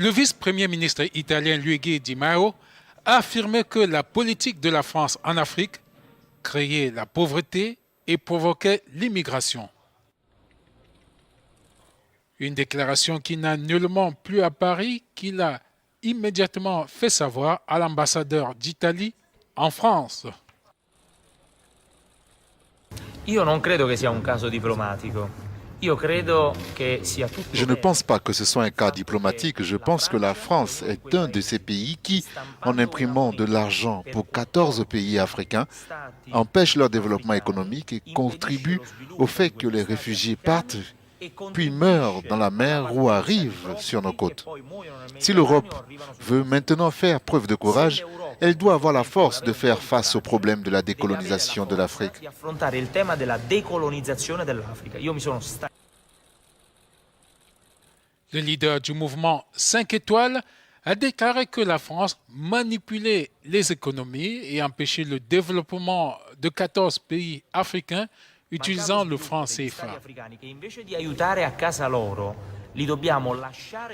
Le vice-premier ministre italien Luigi Di Maio a affirmé que la politique de la France en Afrique créait la pauvreté et provoquait l'immigration. Une déclaration qui n'a nullement plu à Paris, qu'il a immédiatement fait savoir à l'ambassadeur d'Italie en France. Io non credo che sia un caso diplomatico. Io credo che sia tutto Je ne pense pas que ce soit un cas diplomatique. Je pense que la France est un de ces pays qui, en imprimant de l'argent pour 14 pays africains, empêche leur développement économique et contribue au fait que les réfugiés partent puis meurent dans la mer ou arrivent sur nos côtes. Si l'Europe veut maintenant faire preuve de courage, elle doit avoir la force de faire face au problème de la décolonisation de l'Afrique. Le leader du mouvement 5 étoiles a déclaré que la France manipulait les économies et empêchait le développement de 14 pays africains utilisant le franc CFA.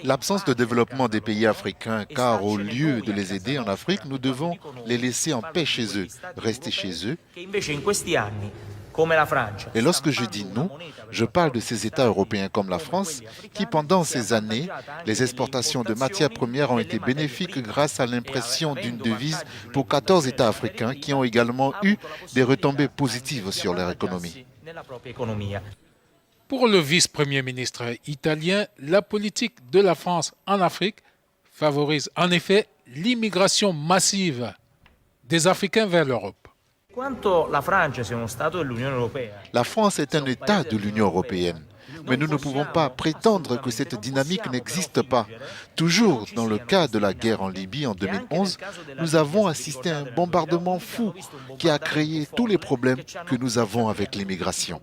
L'absence de développement des pays africains, car au lieu de les aider en Afrique, nous devons les laisser en paix chez eux, rester chez eux. Et lorsque je dis nous, je parle de ces États européens comme la France, qui pendant ces années, les exportations de matières premières ont été bénéfiques grâce à l'impression d'une devise pour 14 États africains qui ont également eu des retombées positives sur leur économie. Pour le vice-premier ministre italien, la politique de la France en Afrique favorise en effet l'immigration massive des Africains vers l'Europe. La France est un État de l'Union européenne, mais nous ne pouvons pas prétendre que cette dynamique n'existe pas. Toujours dans le cas de la guerre en Libye en 2011, nous avons assisté à un bombardement fou qui a créé tous les problèmes que nous avons avec l'immigration.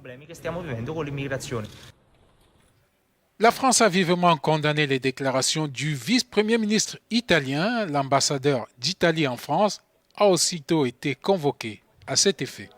La France a vivement condamné les déclarations du vice-premier ministre italien. L'ambassadeur d'Italie en France a aussitôt été convoqué à cet effet.